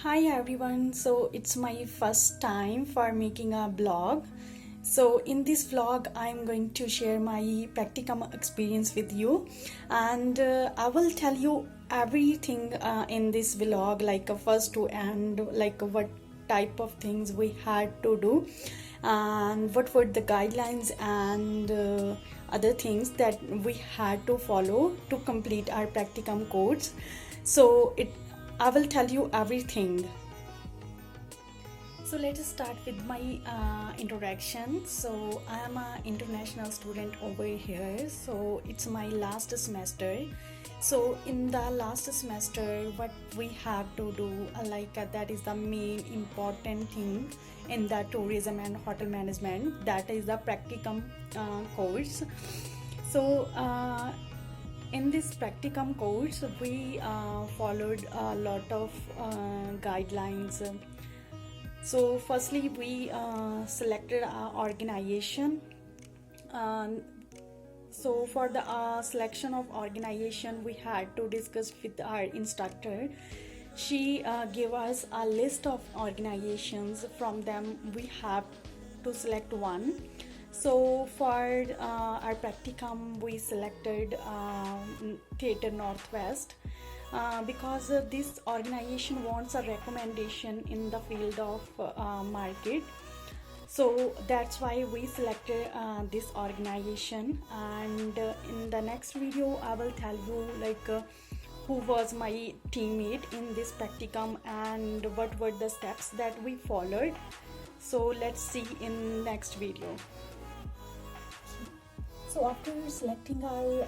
Hi everyone, so it's my first time for making a vlog. So in this vlog I'm going to share my practicum experience with you, and I will tell you everything in this vlog, like first to end, like what type of things we had to do and what were the guidelines and other things that we had to follow to complete our practicum course. So I will tell you everything. So let us start with my introduction. So I am an international student over here. So it's my last semester. So in the last semester, what we have to do, that is the main important thing in the tourism and hotel management. That is the practicum course. So in this practicum course, we followed a lot of guidelines. So firstly, we selected our organization. Um, so for the selection of organization, we had to discuss with our instructor. She gave us a list of organizations. From them, we have to select one. So for our practicum, we selected Theatre Northwest because this organization wants a recommendation in the field of market. So that's why we selected this organization, and in the next video I will tell you who was my teammate in this practicum and what were the steps that we followed. So let's see in next video. So after selecting our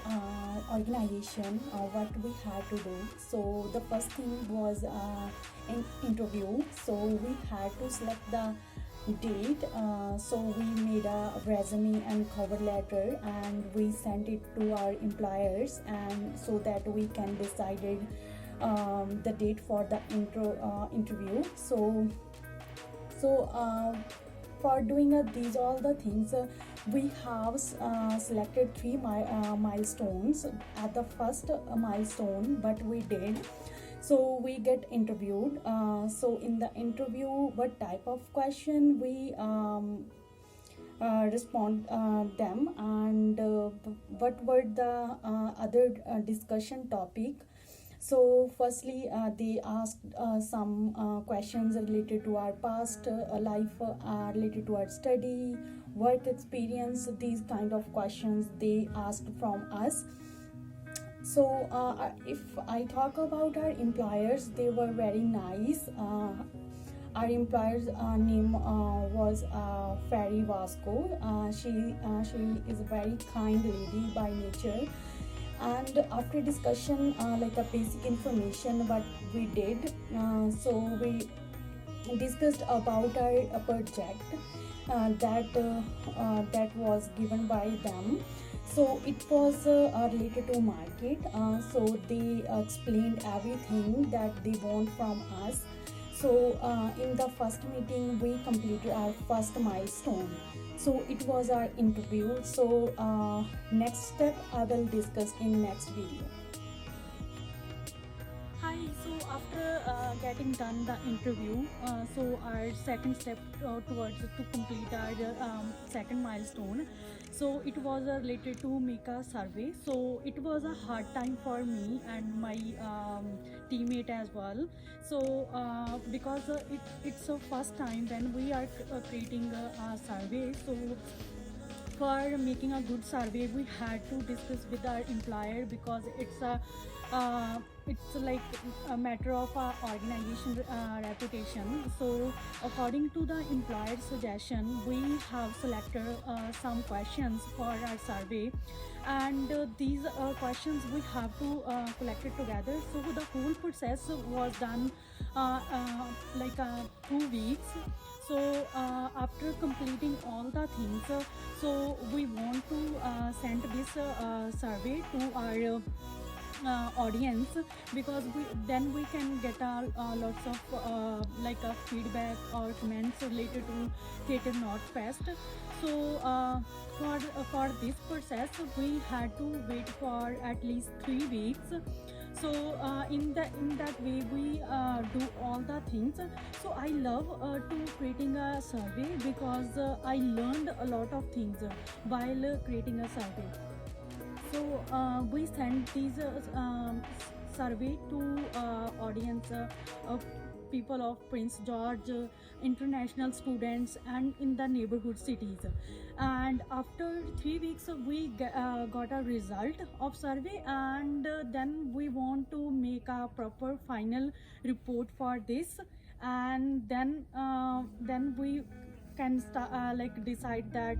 organization, what we had to do, so the first thing was an interview. So we had to select the date. So we made a resume and cover letter, and we sent it to our employers, and so that we can decide the date for the interview. So for doing these all the things, we have selected three milestones. At the first milestone, what we did, so we get interviewed. So in the interview, what type of question we respond them, and what were the other discussion topic. So firstly, they asked some questions related to our past life, related to our study, work experience. These kind of questions they asked from us. So if I talk about our employers, they were very nice. Our employer's name was Ferry Vasco. She is a very kind lady by nature. And after discussion, like a basic information, what we did, so we discussed about our project that was given by them. So it was related to market. So they explained everything that they want from us. So in the first meeting, we completed our first milestone. So it was our interview. So next step I will discuss in next video. Hi, so after getting done the interview, so our second step towards to complete our second milestone. So it was related to make a survey. So it was a hard time for me and my teammate as well. So because it's the first time when we are creating a survey. So for making a good survey, we had to discuss with our employer, because it's like a matter of organization reputation. So according to the employer suggestion, we have selected some questions for our survey, and these questions we have to collect it together. So the whole process was done 2 weeks. So after completing all the things, so we want to send this survey to our audience, because then we can get lots of feedback or comments related to Theatre Northwest. So for this process, we had to wait for at least 3 weeks. So in that way we do all the things. So I love to creating a survey because I learned a lot of things while creating a survey. So we send these survey to audience people of Prince George, international students, and in the neighborhood cities. And after 3 weeks, we got a result of survey, and then we want to make a proper final report for this, and then we can start like decide that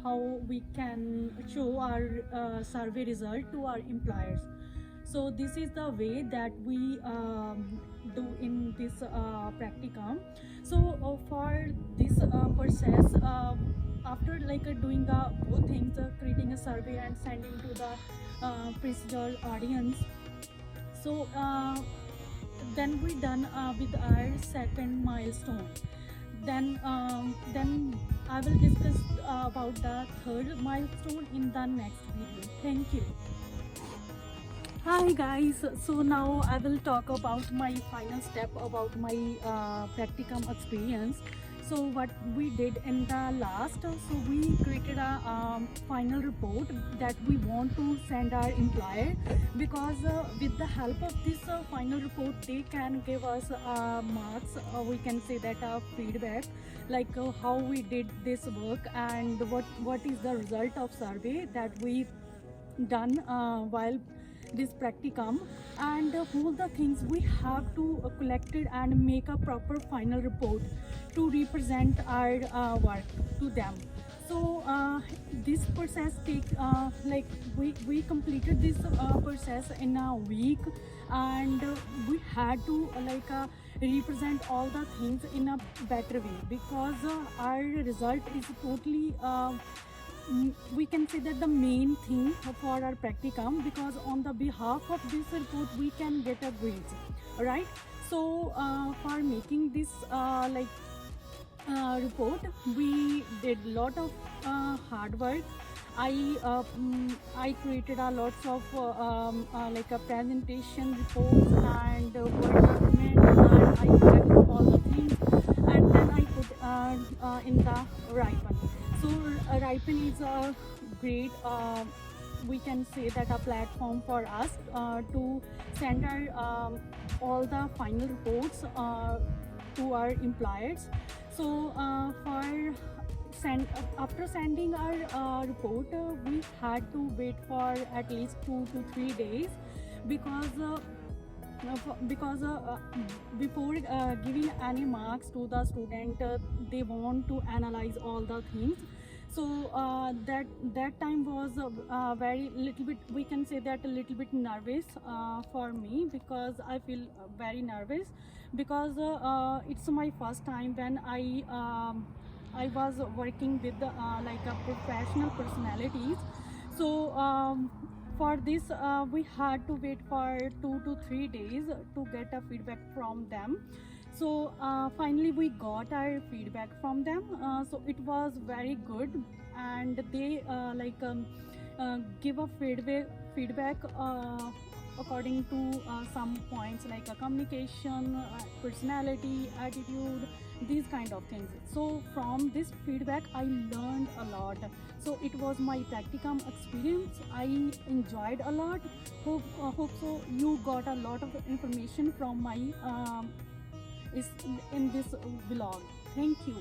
how we can show our survey result to our employers. So this is the way that we do in this practicum. So for this process, after doing both things, creating a survey and sending to the principal audience. So then we done with our second milestone. Then I will discuss about the third milestone in the next video. Thank you. Hi guys, so now I will talk about my final step about my practicum experience. So what we did in the last, so we created a final report that we want to send our employer, because with the help of this final report they can give us marks, we can say that feedback, how we did this work and what is the result of survey that we done while this practicum, and all the things we have to collect it and make a proper final report to represent our work to them. So this process take we completed this process in a week, and we had to represent all the things in a better way, because our result is totally we can say that the main thing for our practicum, because on the behalf of this report we can get a grades, right? So for making this report, we did lot of hard work. I created a lots of a presentation reports and word document, and I collected all the things, and then I put in the Ripen. So Ripen is a great we can say that a platform for us to send our all the final reports to our employers. So for after sending our report, we had to wait for at least 2 to 3 days, because before giving any marks to the student, they want to analyze all the things. So that time was very little bit, we can say that a little bit nervous for me, because I feel very nervous, because it's my first time when I was working with a professional personalities. So for this we had to wait for 2 to 3 days to get a feedback from them. So finally we got our feedback from them. So it was very good, and they give a feedback according to some points like communication, personality, attitude, these kind of things. So from this feedback I learned a lot. So it was my practicum experience. I enjoyed a lot. Hope so you got a lot of information from my is in this vlog. Thank you.